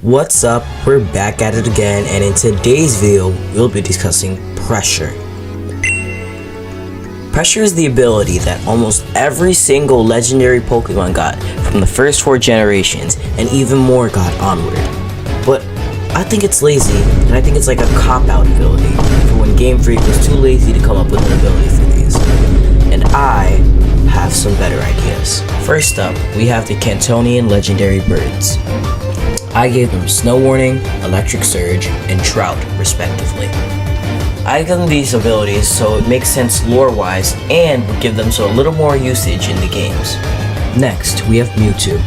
What's up? We're back at it again, and in today's video, we'll be discussing pressure. Pressure is the ability that almost every single legendary Pokemon got from the first 4 generations, and even more got onward. But I think it's lazy, and I think it's like a cop-out ability for when Game Freak was too lazy to come up with an ability for these. And I have some better ideas. First up, we have the Cantonian legendary birds. I gave them Snow Warning, Electric Surge, and Drought, respectively. I gave them these abilities so it makes sense lore-wise and would give them so a little more usage in the games. Next, we have Mewtwo.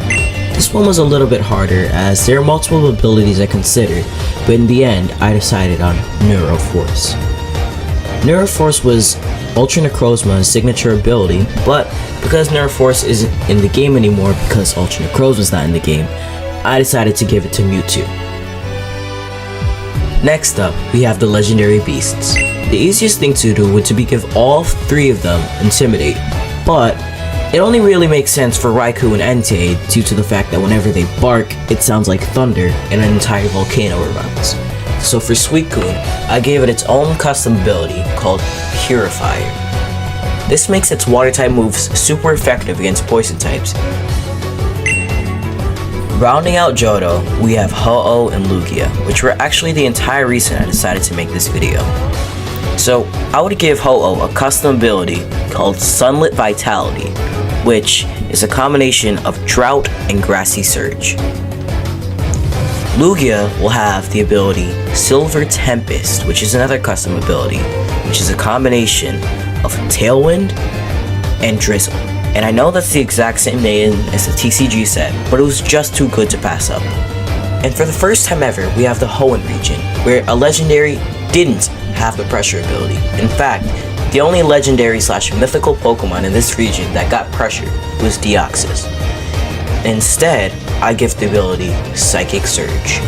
This one was a little bit harder as there are multiple abilities I considered, but in the end, I decided on Neuroforce. Neuroforce was Ultra Necrozma's signature ability, but because Neuroforce isn't in the game anymore because Ultra Necrozma's not in the game, I decided to give it to Mewtwo. Next up, we have the legendary beasts. The easiest thing to do would to be give all 3 of them Intimidate, but it only really makes sense for Raikou and Entei due to the fact that whenever they bark, it sounds like thunder and an entire volcano erupts. So for Suicune, I gave it its own custom ability called Purifier. This makes its water type moves super effective against poison types. Rounding out Johto, we have Ho-Oh and Lugia, which were actually the entire reason I decided to make this video. So, I would give Ho-Oh a custom ability called Sunlit Vitality, which is a combination of Drought and Grassy Surge. Lugia will have the ability Silver Tempest, which is another custom ability, which is a combination of Tailwind and Drizzle. And I know that's the exact same name as the TCG set, but it was just too good to pass up. And for the first time ever, we have the Hoenn region, where a legendary didn't have the pressure ability. In fact, the only legendary / mythical Pokemon in this region that got pressure was Deoxys. Instead, I give the ability Psychic Surge.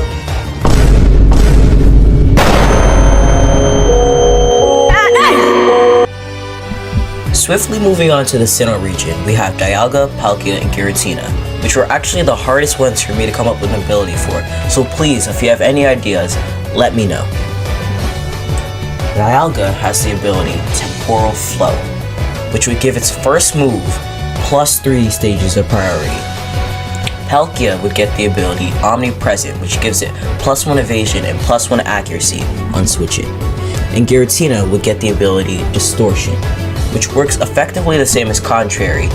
Swiftly moving on to the Sinnoh region, we have Dialga, Palkia, and Giratina, which were actually the hardest ones for me to come up with an ability for, so please, if you have any ideas, let me know. Dialga has the ability Temporal Flow, which would give its first move +3 stages of priority. Palkia would get the ability Omnipresent, which gives it +1 evasion and +1 accuracy on switching. And Giratina would get the ability Distortion, which works effectively the same as Contrary.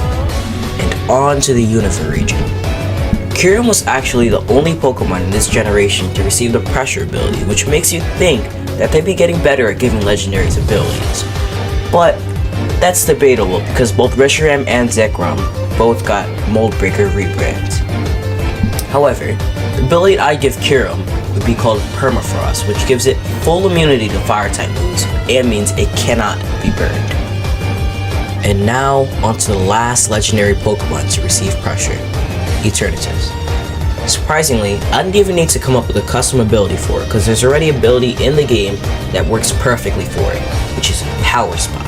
And on to the Unova region. Kyurem was actually the only Pokemon in this generation to receive the Pressure ability, which makes you think that they'd be getting better at giving legendaries abilities. But that's debatable because both Reshiram and Zekrom both got Mold Breaker rebrands. However, the ability I'd give Kyurem would be called Permafrost, which gives it full immunity to fire type moves and means it cannot be burned. And now, onto the last legendary Pokemon to receive pressure, Eternatus. Surprisingly, I didn't even need to come up with a custom ability for it because there's already an ability in the game that works perfectly for it, which is Power Spot.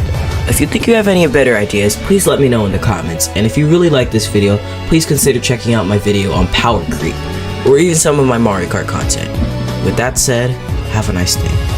If you think you have any better ideas, please let me know in the comments, and if you really like this video, please consider checking out my video on Power Creep, or even some of my Mario Kart content. With that said, have a nice day.